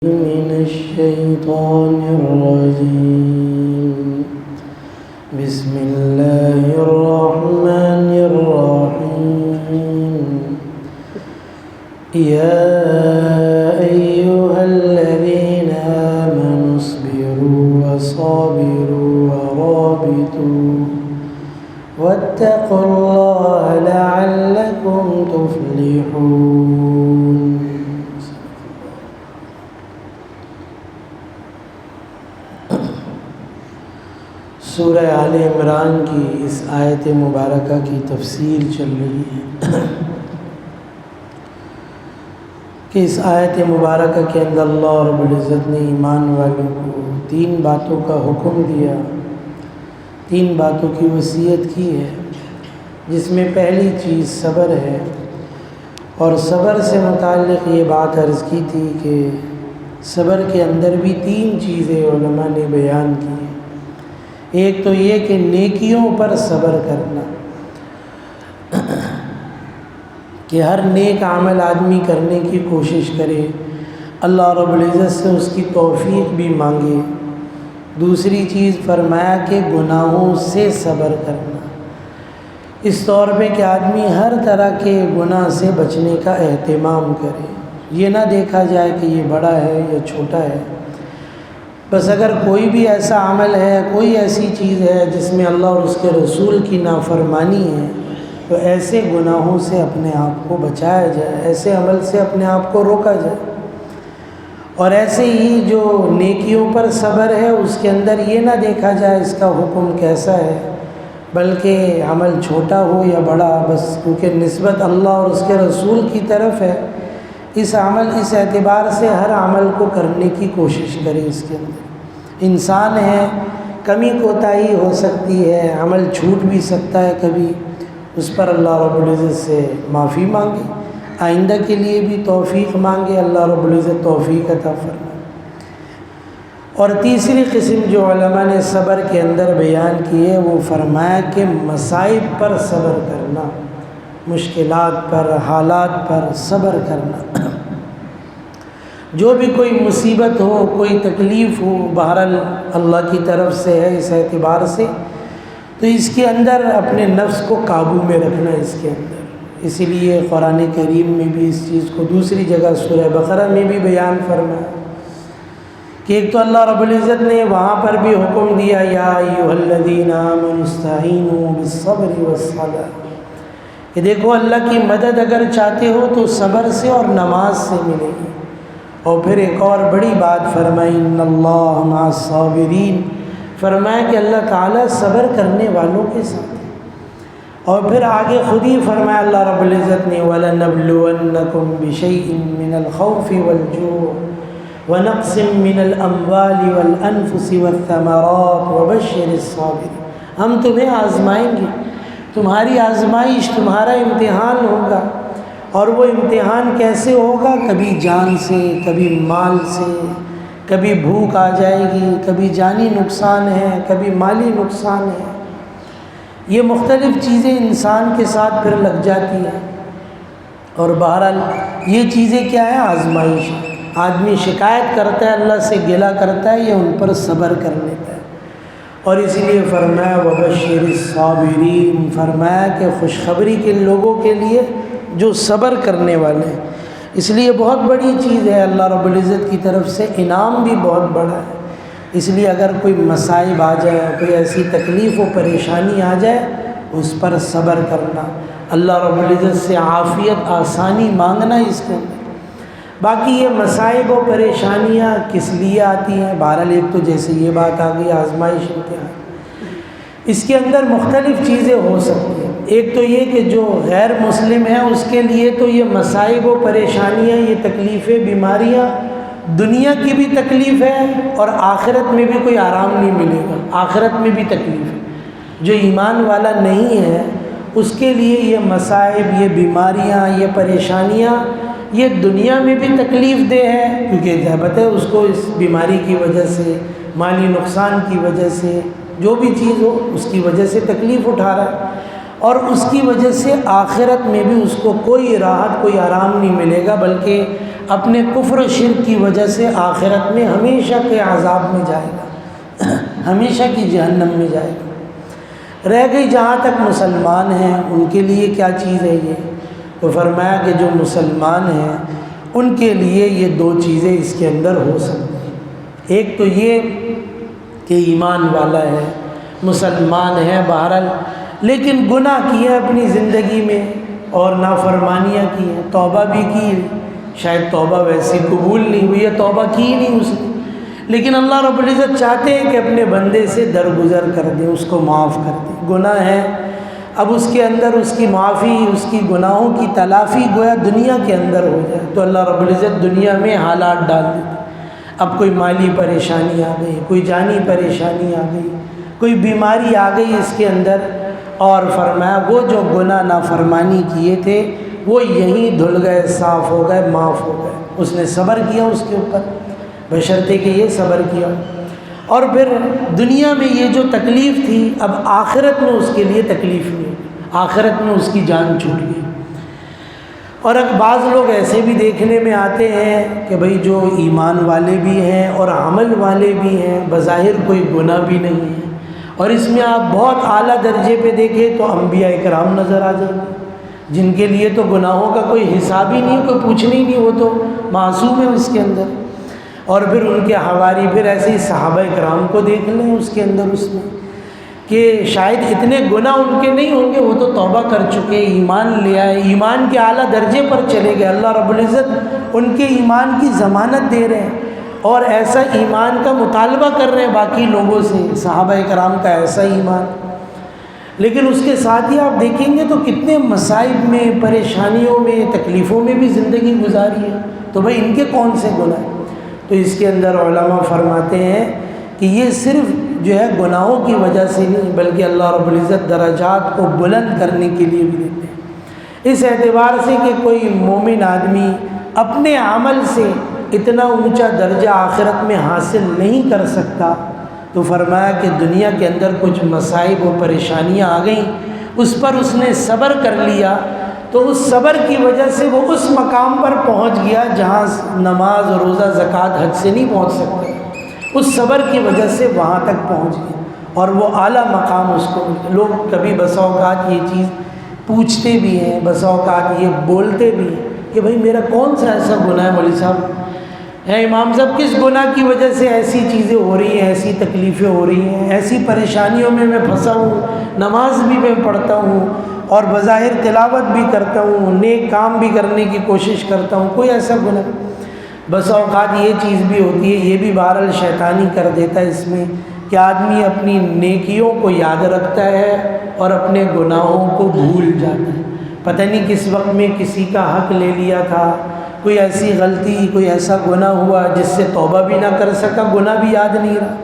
من الشيطان الرجيم. بسم الله الرحمن الرحيم. يا أيها الذين آمنوا اصبروا وصابروا ورابطوا واتقوا الله لعلكم تفلحون. سورہ آل عمران کی اس آیت مبارکہ کی تفسیر چل رہی ہے کہ اس آیت مبارکہ کے اندر اللہ رب العزت نے ایمان والوں کو 3 باتوں کا حکم دیا، 3 باتوں کی وصیت کی ہے، جس میں پہلی چیز صبر ہے، اور صبر سے متعلق یہ بات عرض کی تھی کہ صبر کے اندر بھی 3 چیزیں علماء نے بیان کی ہیں۔ ایک تو یہ کہ نیکیوں پر صبر کرنا، کہ ہر نیک عمل آدمی کرنے کی کوشش کرے، اللہ رب العزت سے اس کی توفیق بھی مانگے۔ دوسری چیز فرمایا کہ گناہوں سے صبر کرنا، اس طور پہ کہ آدمی ہر طرح کے گناہ سے بچنے کا اہتمام کرے، یہ نہ دیکھا جائے کہ یہ بڑا ہے یا چھوٹا ہے، بس اگر کوئی بھی ایسا عمل ہے، کوئی ایسی چیز ہے جس میں اللہ اور اس کے رسول کی نافرمانی ہے، تو ایسے گناہوں سے اپنے آپ کو بچایا جائے، ایسے عمل سے اپنے آپ کو روکا جائے۔ اور ایسے ہی جو نیکیوں پر صبر ہے، اس کے اندر یہ نہ دیکھا جائے اس کا حکم کیسا ہے، بلکہ عمل چھوٹا ہو یا بڑا، بس کیونکہ نسبت اللہ اور اس کے رسول کی طرف ہے، اس اعتبار سے ہر عمل کو کرنے کی کوشش کرے۔ اس کے اندر انسان ہے، کمی کوتاہی ہو سکتی ہے، عمل چھوٹ بھی سکتا ہے کبھی، اس پر اللہ رب العزت سے معافی مانگے، آئندہ کے لیے بھی توفیق مانگے، اللہ رب العزت توفیق عطا فرمائے۔ اور تیسری قسم جو علماء نے صبر کے اندر بیان کی ہے، وہ فرمایا کہ مصائب پر صبر کرنا، مشکلات پر، حالات پر صبر کرنا، جو بھی کوئی مصیبت ہو، کوئی تکلیف ہو، بہرحال اللہ کی طرف سے ہے اس اعتبار سے، تو اس کے اندر اپنے نفس کو قابو میں رکھنا اس کے اندر۔ اسی لیے قرآن کریم میں بھی اس چیز کو دوسری جگہ سورہ بقرہ میں بھی بیان فرمایا کہ ایک تو اللہ رب العزت نے وہاں پر بھی حکم دیا، یا ایھا الذین آمنوا استعینوا بالصبر والصلاۃ، کہ دیکھو اللہ کی مدد اگر چاہتے ہو تو صبر سے اور نماز سے ملے گی۔ اور پھر ایک اور بڑی بات فرمائی، ان اللہ مع الصابرین، فرمایا کہ اللہ تعالیٰ صبر کرنے والوں کے ساتھ ہے۔ اور پھر آگے خود ہی فرمایا اللہ رب العزت نے، وَلَنَبْلُوَنَّكُمْ بِشَيْءٍ مِّنَ الْخَوْفِ وَالْجُوعِ وَنَقْصٍ مِّنَ الْأَمْوَالِ وَالْأَنفُسِ وَالثَّمَرَاتِ وَبَشِّرِ الصَّابِرِينَ، ہم تمہیں آزمائیں گے، تمہاری آزمائش، تمہارا امتحان ہوگا۔ اور وہ امتحان کیسے ہوگا؟ کبھی جان سے، کبھی مال سے، کبھی بھوک آ جائے گی، کبھی جانی نقصان ہے، کبھی مالی نقصان ہے، یہ مختلف چیزیں انسان کے ساتھ پھر لگ جاتی ہیں۔ اور بہرحال یہ چیزیں کیا ہیں؟ آزمائش۔ آدمی شکایت کرتا ہے، اللہ سے گلہ کرتا ہے، یہ ان پر صبر کر لیتا ہے۔ اور اسی لیے فرمایا وَبَشِّرِ الصَّابِرِينَ، فرمایا کہ خوشخبری کن لوگوں کے لیے جو صبر کرنے والے ہیں۔ اس لیے بہت بڑی چیز ہے، اللہ رب العزت کی طرف سے انعام بھی بہت بڑا ہے۔ اس لیے اگر کوئی مصائب آ جائے، کوئی ایسی تکلیف و پریشانی آ جائے، اس پر صبر کرنا، اللہ رب العزت سے عافیت، آسانی مانگنا اس کے اندر۔ باقی یہ مصائب و پریشانیاں کس لیے آتی ہیں؟ بہرحال ایک تو جیسے یہ بات آ گئی آزمائش، امتحان، اس کے اندر مختلف چیزیں ہو سکتی ہیں۔ ایک تو یہ کہ جو غیر مسلم ہے اس کے لیے تو یہ مصائب و پریشانیاں، یہ تکلیفیں، بیماریاں دنیا کی بھی تکلیف ہے، اور آخرت میں بھی کوئی آرام نہیں ملے گا، آخرت میں بھی تکلیف ہے۔ جو ایمان والا نہیں ہے اس کے لیے یہ مصائب، یہ بیماریاں، یہ پریشانیاں، یہ دنیا میں بھی تکلیف دہ ہے، کیونکہ ظاہر ہے اس کو اس بیماری کی وجہ سے، مالی نقصان کی وجہ سے، جو بھی چیز ہو اس کی وجہ سے تکلیف اٹھا رہا ہے، اور اس کی وجہ سے آخرت میں بھی اس کو کوئی راحت، کوئی آرام نہیں ملے گا، بلکہ اپنے کفر و شرک کی وجہ سے آخرت میں ہمیشہ کے عذاب میں جائے گا، ہمیشہ کی جہنم میں جائے گا۔ رہ گئی جہاں تک مسلمان ہیں ان کے لیے کیا چیز ہے یہ؟ تو فرمایا کہ جو مسلمان ہیں ان کے لیے یہ دو چیزیں اس کے اندر ہو سکتی ہیں۔ ایک تو یہ کہ ایمان والا ہے، مسلمان ہے بہرحال، لیکن گناہ کیے اپنی زندگی میں اور نافرمانیاں کی ہیں، توبہ بھی کی، شاید توبہ ویسی قبول نہیں ہوئی ہے، توبہ کی نہیں اس نے، لیکن اللہ رب العزت چاہتے ہیں کہ اپنے بندے سے درگزر کر دیں، اس کو معاف کر دیں۔ گناہ ہے، اب اس کے اندر اس کی معافی، اس کی گناہوں کی تلافی گویا دنیا کے اندر ہو جائے تو اللہ رب العزت دنیا میں حالات ڈال دیتے۔ اب کوئی مالی پریشانی آ گئی، کوئی جانی پریشانی آ گئی، کوئی بیماری آ گئی اس کے اندر، اور فرمایا وہ جو گناہ نافرمانی کیے تھے وہ یہیں دھل گئے، صاف ہو گئے، معاف ہو گئے۔ اس نے صبر کیا اس کے اوپر، بشرطے کہ یہ صبر کیا، اور پھر دنیا میں یہ جو تکلیف تھی اب آخرت میں اس کے لیے تکلیف نہیں، آخرت میں اس کی جان چھوٹ گئی۔ اور اب بعض لوگ ایسے بھی دیکھنے میں آتے ہیں کہ بھئی جو ایمان والے بھی ہیں اور عمل والے بھی ہیں، بظاہر کوئی گناہ بھی نہیں ہے، اور اس میں آپ بہت اعلیٰ درجے پہ دیکھیں تو انبیاء کرام نظر آ جائیں گے، جن کے لیے تو گناہوں کا کوئی حساب ہی نہیں، کوئی پوچھنے ہی نہیں، وہ تو معصوم ہے اس کے اندر۔ اور پھر ان کے حواری، پھر ایسے ہی صحابہ کرام کو دیکھ لیں اس کے اندر، اس میں کہ شاید اتنے گناہ ان کے نہیں ہوں گے، وہ تو توبہ کر چکے، ایمان لے آئے، ایمان کے اعلیٰ درجے پر چلے گئے، اللہ رب العزت ان کے ایمان کی ضمانت دے رہے ہیں اور ایسا ایمان کا مطالبہ کر رہے ہیں باقی لوگوں سے، صحابہ کرام کا ایسا ایمان۔ لیکن اس کے ساتھ ہی آپ دیکھیں گے تو کتنے مصائب میں، پریشانیوں میں، تکلیفوں میں بھی زندگی گزاری ہے، تو بھئی ان کے کون سے گناہ ہیں؟ تو اس کے اندر علماء فرماتے ہیں کہ یہ صرف جو ہے گناہوں کی وجہ سے نہیں، بلکہ اللہ رب العزت درجات کو بلند کرنے کے لیے بھی دیتے ہیں، اس اعتبار سے کہ کوئی مومن آدمی اپنے عمل سے اتنا اونچا درجہ آخرت میں حاصل نہیں کر سکتا، تو فرمایا کہ دنیا کے اندر کچھ مصائب و پریشانیاں آ گئیں، اس پر اس نے صبر کر لیا، تو اس صبر کی وجہ سے وہ اس مقام پر پہنچ گیا جہاں نماز روزہ زکوٰۃ حج سے نہیں پہنچ سکتے، اس صبر کی وجہ سے وہاں تک پہنچ گیا اور وہ اعلیٰ مقام اس کو ملا۔ لوگ کبھی بسا اوقات یہ چیز پوچھتے بھی ہیں، بسا اوقات یہ بولتے بھی ہیں کہ بھئی میرا کون سا ایسا گناہ ہے مولوی صاحب، ہے امام صاحب، کس گناہ کی وجہ سے ایسی چیزیں ہو رہی ہیں، ایسی تکلیفیں ہو رہی ہیں، ایسی پریشانیوں میں پھنسا ہوں، نماز بھی میں پڑھتا ہوں اور بظاہر تلاوت بھی کرتا ہوں، نیک کام بھی کرنے کی کوشش کرتا ہوں، کوئی ایسا گناہ؟ بسا اوقات یہ چیز بھی ہوتی ہے، یہ بھی بہرحال شیطانی کر دیتا ہے اس میں کہ آدمی اپنی نیکیوں کو یاد رکھتا ہے اور اپنے گناہوں کو بھول جاتا ہے، پتہ نہیں کس وقت میں کسی کا حق لے لیا تھا، کوئی ایسی غلطی، کوئی ایسا گناہ ہوا جس سے توبہ بھی نہ کر سکا، گناہ بھی یاد نہیں رہا۔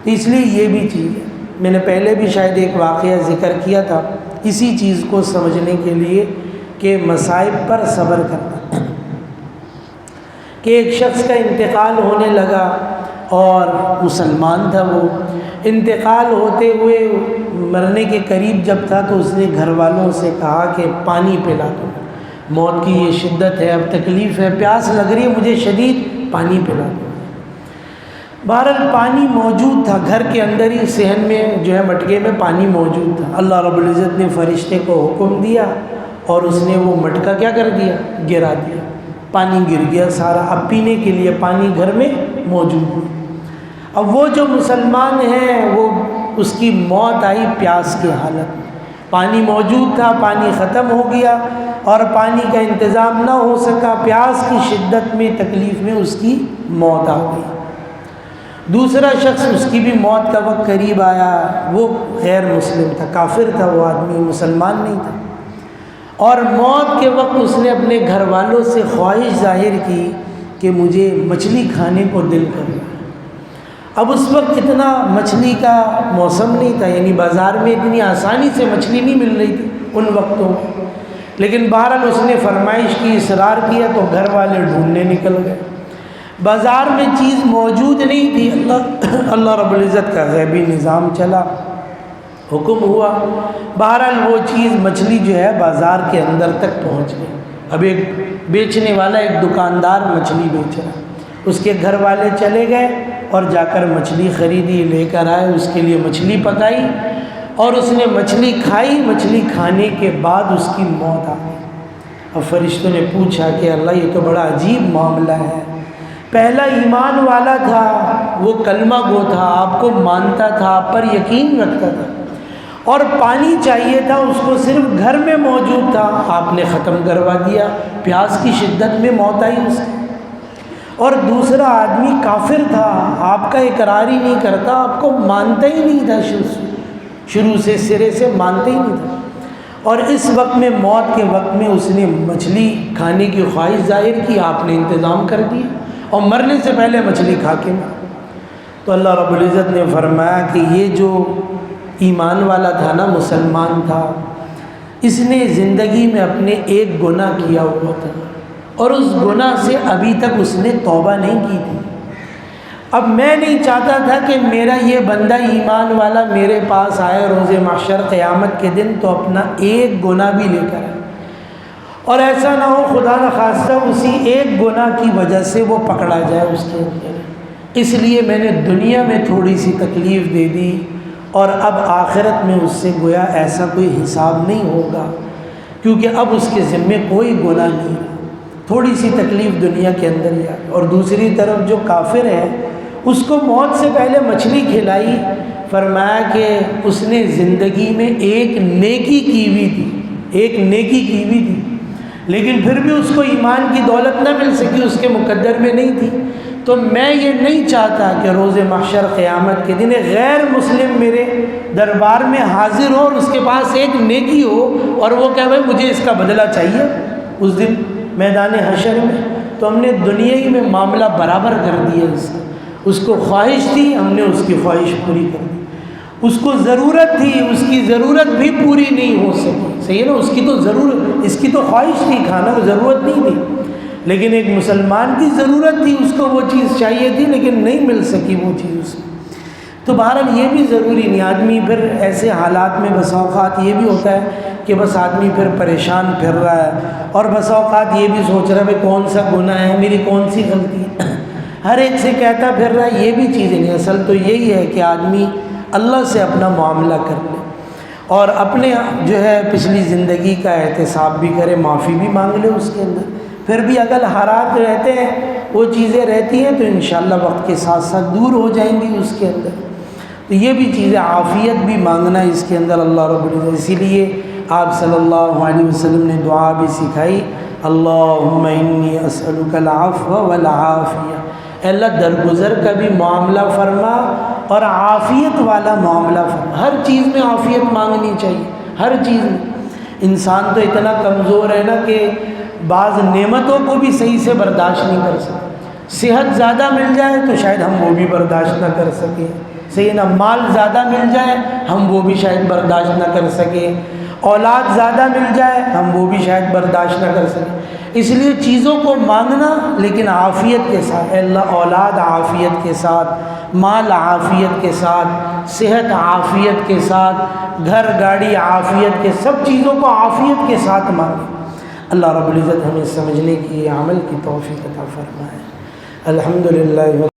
تو اس لیے یہ بھی چیز ہے، میں نے پہلے بھی شاید ایک واقعہ ذکر کیا تھا اسی چیز کو سمجھنے کے لیے کہ مصائب پر صبر کرنا، کہ ایک شخص کا انتقال ہونے لگا اور مسلمان تھا، وہ انتقال ہوتے ہوئے مرنے کے قریب جب تھا تو اس نے گھر والوں سے کہا کہ پانی پلا دو، موت کی یہ شدت ہے، اب تکلیف ہے، پیاس لگ رہی ہے مجھے شدید، پانی پلا دو۔ بہرحال پانی موجود تھا گھر کے اندر ہی، صحن میں جو ہے مٹکے میں پانی موجود تھا، اللہ رب العزت نے فرشتے کو حکم دیا اور اس نے وہ مٹکا کیا کر دیا، گرا دیا، پانی گر گیا سارا، اب پینے کے لیے پانی گھر میں موجود ہے۔ اب وہ جو مسلمان ہیں وہ اس کی موت آئی پیاس کی حالت میں، پانی موجود تھا، پانی ختم ہو گیا اور پانی کا انتظام نہ ہو سکا، پیاس کی شدت میں، تکلیف میں اس کی موت آ گئی۔ دوسرا شخص، اس کی بھی موت کا وقت قریب آیا، وہ غیر مسلم تھا، کافر تھا وہ آدمی، مسلمان نہیں تھا، اور موت کے وقت اس نے اپنے گھر والوں سے خواہش ظاہر کی کہ مجھے مچھلی کھانے کو دل کر رہا ہے۔ اب اس وقت اتنا مچھلی کا موسم نہیں تھا، یعنی بازار میں اتنی آسانی سے مچھلی نہیں مل رہی تھی ان وقتوں میں، لیکن بہرحال اس نے فرمائش کی، اصرار کیا تو گھر والے ڈھونڈنے نکل گئے، بازار میں چیز موجود نہیں تھی، اللہ رب العزت کا غیبی نظام چلا، حکم ہوا، بہرحال وہ چیز مچھلی جو ہے بازار کے اندر تک پہنچ گئی، اب ایک بیچنے والا، ایک دکاندار مچھلی بیچ رہا، اس کے گھر والے چلے گئے اور جا کر مچھلی خریدی، لے کر آئے، اس کے لیے مچھلی پکائی اور اس نے مچھلی کھائی۔ مچھلی کھانے کے بعد اس کی موت آ گئی۔ اب فرشتوں نے پوچھا کہ اللہ یہ تو بڑا عجیب معاملہ ہے، پہلا ایمان والا تھا، وہ کلمہ گو تھا، آپ کو مانتا تھا، آپ پر یقین رکھتا تھا، اور پانی چاہیے تھا اس کو، صرف گھر میں موجود تھا، آپ نے ختم کروا دیا، پیاس کی شدت میں موت آئی اس کی۔ اور دوسرا آدمی کافر تھا، آپ کا اقرار ہی نہیں کرتا، آپ کو مانتا ہی نہیں تھا، شروع سے سرے سے مانتا ہی نہیں تھا، اور اس وقت میں، موت کے وقت میں اس نے مچھلی کھانے کی خواہش ظاہر کی، آپ نے انتظام کر دیا اور مرنے سے پہلے مچھلی کھا کے مر۔ تو اللہ رب العزت نے فرمایا کہ یہ جو ایمان والا تھا نا، مسلمان تھا، اس نے زندگی میں اپنے ایک گناہ کیا ہوا تھا اور اس گناہ سے ابھی تک اس نے توبہ نہیں کی تھی۔ اب میں نہیں چاہتا تھا کہ میرا یہ بندہ ایمان والا میرے پاس آئے روز محشر قیامت کے دن تو اپنا ایک گناہ بھی لے کر آئے، اور ایسا نہ ہو خدا نخواستہ اسی ایک گناہ کی وجہ سے وہ پکڑا جائے اس کے اندر۔ اس لیے میں نے دنیا میں تھوڑی سی تکلیف دے دی، اور اب آخرت میں اس سے گویا ایسا کوئی حساب نہیں ہوگا، کیونکہ اب اس کے ذمے کوئی گناہ نہیں ہے، تھوڑی سی تکلیف دنیا کے اندر ہی آئی۔ اور دوسری طرف جو کافر ہے، اس کو موت سے پہلے مچھلی کھلائی، فرمایا کہ اس نے زندگی میں ایک نیکی کی ہوئی تھی، ایک نیکی کی ہوئی تھی، لیکن پھر بھی اس کو ایمان کی دولت نہ مل سکی، اس کے مقدر میں نہیں تھی۔ تو میں یہ نہیں چاہتا کہ روز محشر قیامت کے دن ایک غیر مسلم میرے دربار میں حاضر ہو اور اس کے پاس ایک نیکی ہو اور وہ کہے بھائی مجھے اس کا بدلہ چاہیے اس دن میدان حشر میں۔ تو ہم نے دنیا ہی میں معاملہ برابر کر دیا اس کو خواہش تھی، ہم نے اس کی خواہش پوری کر دی، اس کو ضرورت تھی، اس کی ضرورت بھی پوری نہیں ہو سکی، صحیح ہے نا، اس کی تو ضرورت، اس کی تو خواہش تھی کھانا، وہ ضرورت نہیں تھی، لیکن ایک مسلمان کی ضرورت تھی، اس کو وہ چیز چاہیے تھی لیکن نہیں مل سکی وہ چیز اس کو۔ تو بہرحال یہ بھی ضروری نہیں، آدمی پھر ایسے حالات میں بس اوقات یہ بھی ہوتا ہے کہ بس آدمی پھر پریشان پھر رہا ہے، اور بس اوقات یہ بھی سوچ رہا ہے بھائی کون سا گناہ ہے، میری کون سی غلطی ہے، ہر ایک سے کہتا پھر رہا ہے، یہ بھی چیزیں نہیں۔ اصل تو یہی ہے کہ آدمی اللہ سے اپنا معاملہ کر لے اور اپنے جو ہے پچھلی زندگی کا احتساب بھی کرے، معافی بھی مانگ لے اس کے اندر۔ پھر بھی اگر حالات رہتے ہیں، وہ چیزیں رہتی ہیں تو انشاءاللہ وقت کے ساتھ ساتھ دور ہو جائیں گی اس کے اندر۔ تو یہ بھی چیزیں، عافیت بھی مانگنا اس کے اندر اللہ رب العزت، اسی لیے آپ صلی اللہ علیہ وسلم نے دعا بھی سکھائی، اللہم انی اسألک العفو والعافیہ، اے اللہ درگزر کا بھی معاملہ فرما اور عافیت والا معاملہ فرما۔ ہر چیز میں عافیت مانگنی چاہیے، ہر چیز میں۔ انسان تو اتنا کمزور ہے نا کہ بعض نعمتوں کو بھی صحیح سے برداشت نہیں کر سکتا۔ صحت زیادہ مل جائے تو شاید ہم وہ بھی برداشت نہ کر سکیں، صحیح نا، مال زیادہ مل جائے ہم وہ بھی شاید برداشت نہ کر سکیں، اولاد زیادہ مل جائے ہم وہ بھی شاید برداشت نہ کر سکیں۔ اس لیے چیزوں کو مانگنا لیکن عافیت کے ساتھ، اے اللہ اولاد عافیت کے ساتھ، مال عافیت کے ساتھ، صحت عافیت کے ساتھ، گھر گاڑی عافیت کے، سب چیزوں کو عافیت کے ساتھ مانگیں۔ اللہ رب العزت ہمیں سمجھنے کی، عمل کی توفیق عطا فرمائے۔ الحمدللہ۔